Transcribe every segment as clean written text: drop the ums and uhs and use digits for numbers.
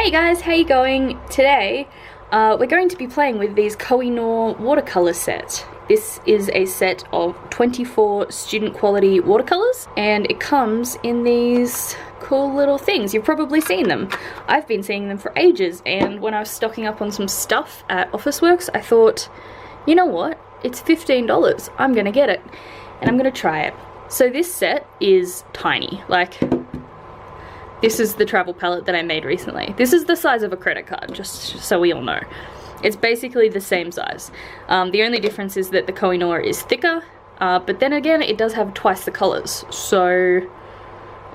Hey guys, how you going? Today we're going to be playing with these Kohinoor watercolor set. This is a set of 24 student quality watercolors and it comes in these cool little things. You've probably seen them. I've been seeing them for ages, and when I was stocking up on some stuff at Officeworks I thought, you know what, it's $15, I'm gonna get it and I'm gonna try it. So this set is tiny, like this is the travel palette that I made recently. This is the size of a credit card, just so we all know. It's basically the same size. The only difference is that the Kohinoor is thicker, but then again, it does have twice the colors, so,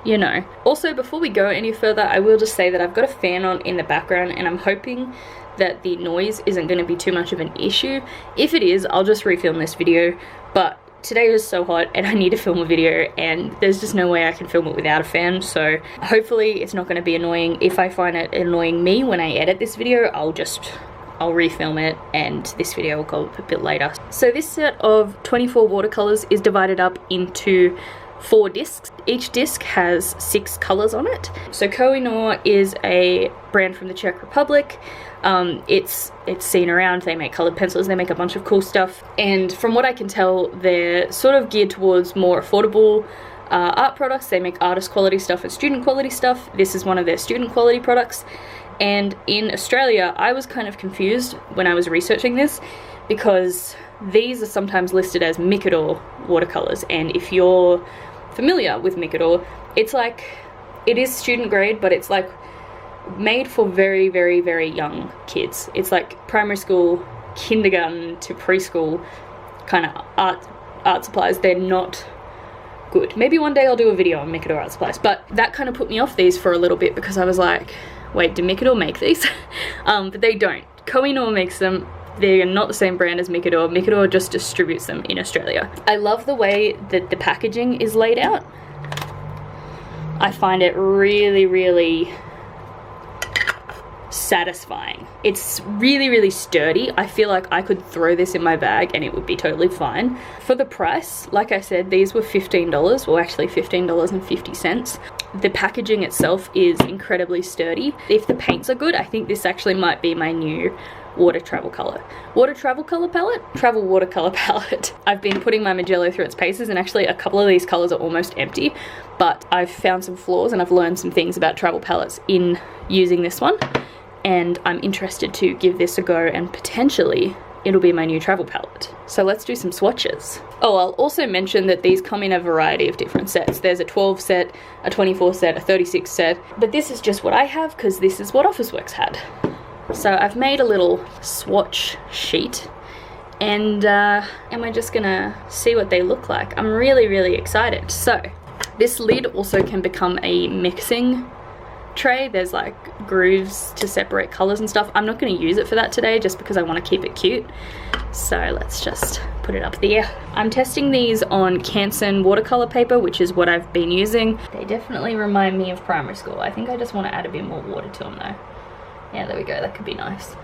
you know. Also, before we go any further, I will just say that I've got a fan on in the background, and I'm hoping that the noise isn't going to be too much of an issue. If it is, I'll just refilm this video, but today is so hot and I need to film a video and there's just no way I can film it without a fan, so hopefully it's not going to be annoying. If I find it annoying me when I edit this video, I'll refilm it and this video will go up a bit later. So this set of 24 watercolors is divided up into 4 discs. Each disc has 6 colors on it. So Kohinoor is a brand from the Czech Republic. It's seen around. They make colored pencils, they make a bunch of cool stuff, and from what I can tell, they're sort of geared towards more affordable art products. They make artist quality stuff and student quality stuff. This is one of their student quality products, and in Australia I was kind of confused when I was researching this because these are sometimes listed as Mikador watercolors, and if you're familiar with Mikador, it's like, it is student grade, but it's like made for very, very, very young kids. It's like primary school, kindergarten to preschool kind of art supplies. They're not good. Maybe one day I'll do a video on Mikador art supplies, but that kind of put me off these for a little bit because I was like, wait, do Mikador make these? But they don't. Kohinoor makes them. They're not the same brand as Mikador. Mikador just distributes them in Australia. I love the way that the packaging is laid out. I find it really, really satisfying. It's really, really sturdy. I feel like I could throw this in my bag and it would be totally fine. For the price, like I said, these were $15, or actually $15.50. The packaging itself is incredibly sturdy. If the paints are good, I think this actually might be my new travel watercolor palette. I've been putting my Magello through its paces, and actually a couple of these colors are almost empty, but I've found some flaws and I've learned some things about travel palettes in using this one, and I'm interested to give this a go and potentially it'll be my new travel palette. So let's do some swatches. Oh, I'll also mention that these come in a variety of different sets. There's a 12 set, a 24 set, a 36 set, but this is just what I have because this is what Officeworks had. So I've made a little swatch sheet, and am I just gonna see what they look like? I'm really, really excited. So this lid also can become a mixing tray. There's like grooves to separate colors and stuff. I'm not going to use it for that today just because I want to keep it cute. So let's just put it up there. I'm testing these on Canson watercolor paper, which is what I've been using. They definitely remind me of primary school. I think I just want to add a bit more water to them though. Yeah, there we go, that could be nice.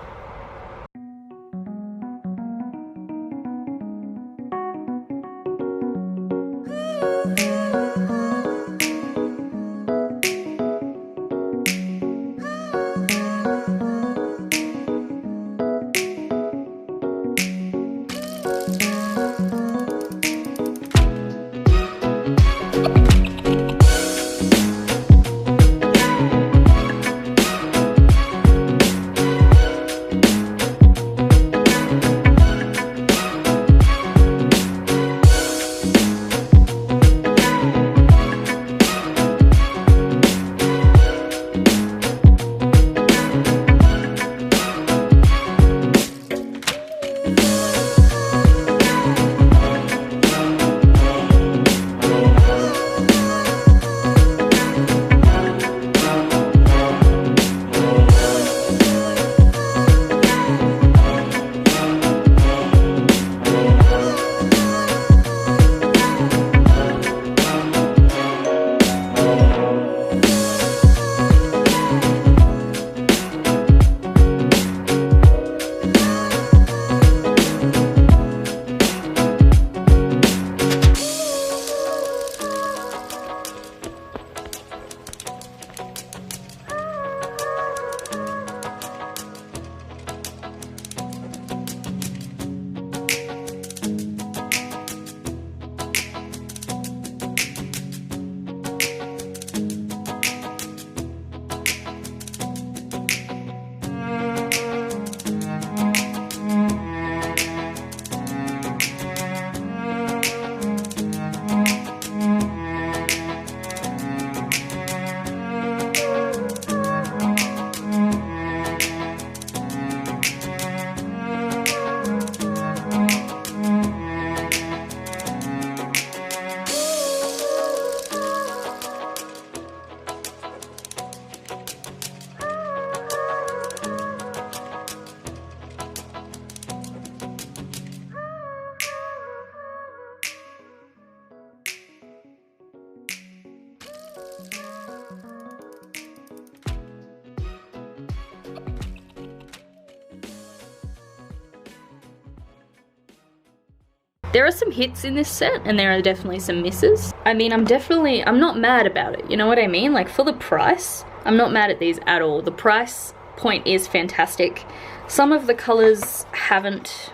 There are some hits in this set and there are definitely some misses. I mean, I'm not mad about it, you know what I mean? Like, for the price, I'm not mad at these at all. The price point is fantastic. Some of the colors haven't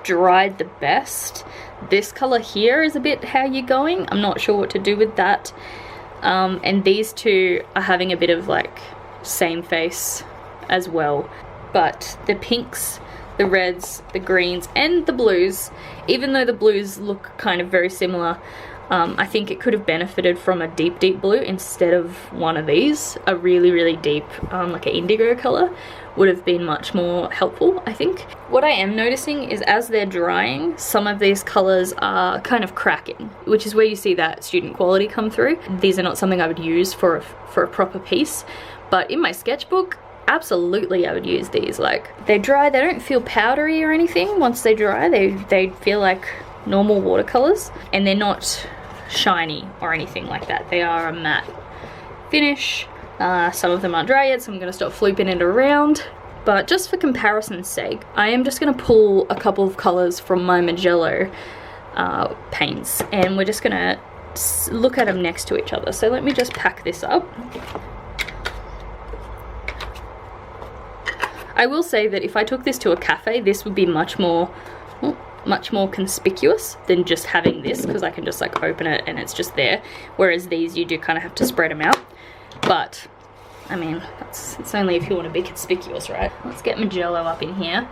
dried the best. This color here is a bit how you're going. I'm not sure what to do with that. And these two are having a bit of like same face as well. But the pinks, the reds, the greens, and the blues, even though the blues look kind of very similar, I think it could have benefited from a deep, deep blue instead of one of these. A really, really deep, like an indigo color would have been much more helpful, I think. What I am noticing is as they're drying, some of these colors are kind of cracking, which is where you see that student quality come through. These are not something I would use for a proper piece, but in my sketchbook, absolutely I would use these. Like, they dry, they don't feel powdery or anything. Once they dry, they feel like normal watercolors, and they're not shiny or anything like that. They are a matte finish. Some of them aren't dry yet, so I'm going to stop flooping it around. But just for comparison's sake, I am just going to pull a couple of colors from my Magello paints, and we're just going to look at them next to each other. So let me just pack this up. I will say that if I took this to a cafe, this would be much more conspicuous than just having this, because I can just like open it and it's just there, whereas these you do kind of have to spread them out. But I mean, it's only if you want to be conspicuous, right? Let's get Magello up in here,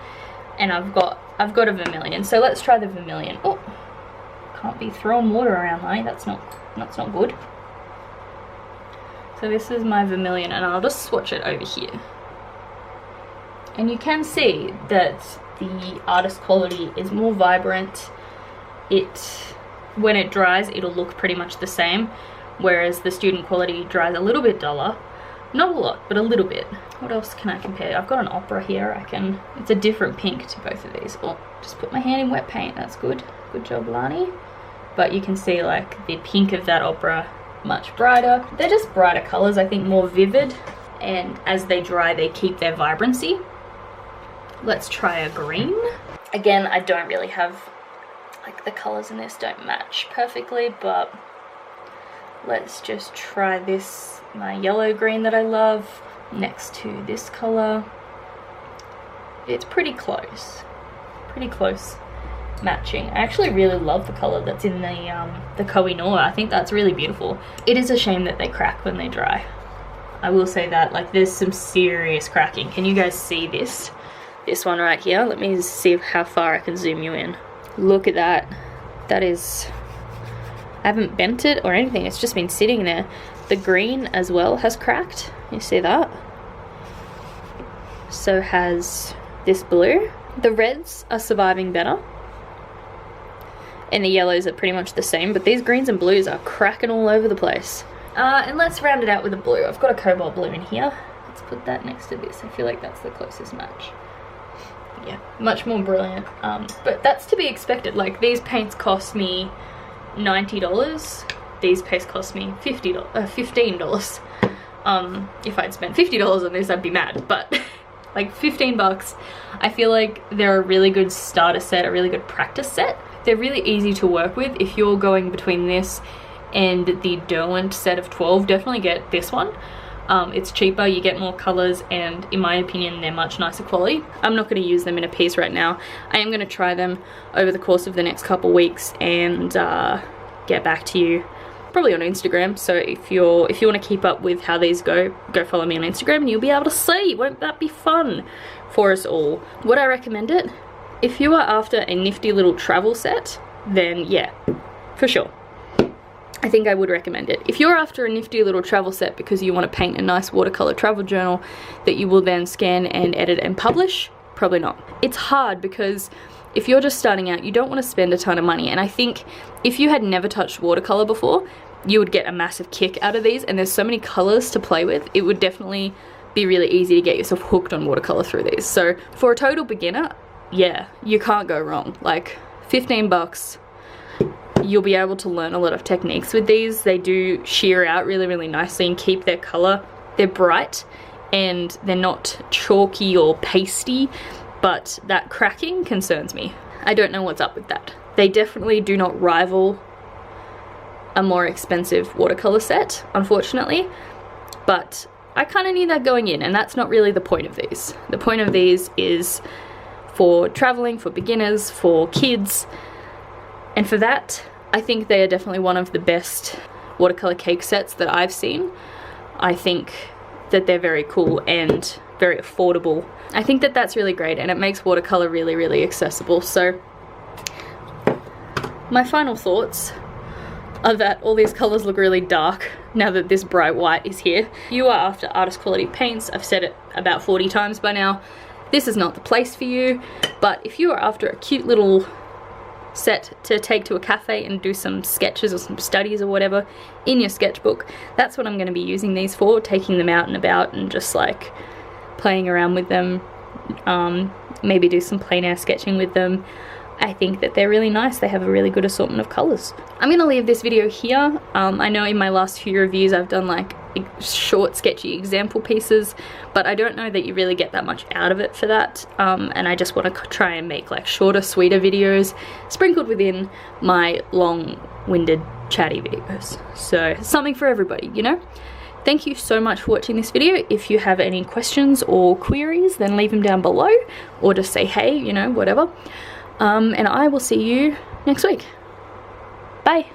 and I've got a vermilion, so let's try the vermilion. Oh, can't be throwing water around, though. That's not good. So this is my vermilion, and I'll just swatch it over here. And you can see that the artist quality is more vibrant. When it dries, it'll look pretty much the same, whereas the student quality dries a little bit duller. Not a lot, but a little bit. What else can I compare? I've got an opera here. It's a different pink to both of these. Oh, just put my hand in wet paint. That's good. Good job, Lani. But you can see like the pink of that opera, much brighter. They're just brighter colors, I think more vivid. And as they dry, they keep their vibrancy. Let's try a green. Again, I don't really have, like, the colors in this don't match perfectly, but let's just try this, my yellow green that I love, next to this color. It's pretty close matching. I actually really love the color that's in the Koh-i-Noor. I think that's really beautiful. It is a shame that they crack when they dry. I will say that, like, there's some serious cracking. Can you guys see this? This one right here. Let me see how far I can zoom you in. Look at that. That is, I haven't bent it or anything. It's just been sitting there. The green as well has cracked. You see that? So has this blue. The reds are surviving better. And the yellows are pretty much the same, but these greens and blues are cracking all over the place. And let's round it out with a blue. I've got a cobalt blue in here. Let's put that next to this. I feel like that's the closest match. Yeah, much more brilliant. But that's to be expected. Like, these paints cost me $90. These paints cost me $15. If I'd spent $50 on this, I'd be mad. But like, 15 bucks. I feel like they're a really good starter set, a really good practice set. They're really easy to work with. If you're going between this and the Derwent set of 12, definitely get this one. It's cheaper, you get more colors, and in my opinion, they're much nicer quality. I'm not going to use them in a piece right now. I am going to try them over the course of the next couple weeks and get back to you, probably on Instagram. So if you want to keep up with how these go follow me on Instagram and you'll be able to see. Won't that be fun for us all? Would I recommend it? If you are after a nifty little travel set, then yeah, for sure. I think I would recommend it. If you're after a nifty little travel set because you want to paint a nice watercolor travel journal that you will then scan and edit and publish, probably not. It's hard because if you're just starting out, you don't want to spend a ton of money, and I think if you had never touched watercolor before, you would get a massive kick out of these, and there's so many colors to play with. It would definitely be really easy to get yourself hooked on watercolor through these. So for a total beginner, yeah, you can't go wrong. Like, 15 bucks. You'll be able to learn a lot of techniques with these. They do shear out really, really nicely and keep their color. They're bright and they're not chalky or pasty, but that cracking concerns me. I don't know what's up with that. They definitely do not rival a more expensive watercolor set, unfortunately, but I kind of knew that going in, and that's not really the point of these. The point of these is for traveling, for beginners, for kids, and for that, I think they are definitely one of the best watercolor cake sets that I've seen. I think that they're very cool and very affordable. I think that that's really great, and it makes watercolor really, really accessible. So my final thoughts are that all these colors look really dark now that this bright white is here. If you are after artist quality paints, I've said it about 40 times by now, this is not the place for you. But if you are after a cute little set to take to a cafe and do some sketches or some studies or whatever in your sketchbook, that's what I'm going to be using these for, taking them out and about and just like playing around with them, maybe do some plein air sketching with them. I think that they're really nice. They have a really good assortment of colors. I'm gonna leave this video here. I know in my last few reviews I've done like short sketchy example pieces, but I don't know that you really get that much out of it for that, and I just want to try and make like shorter, sweeter videos sprinkled within my long-winded chatty videos. So something for everybody, you know? Thank you so much for watching this video. If you have any questions or queries, then leave them down below, or just say hey, you know, whatever. And I will see you next week. Bye.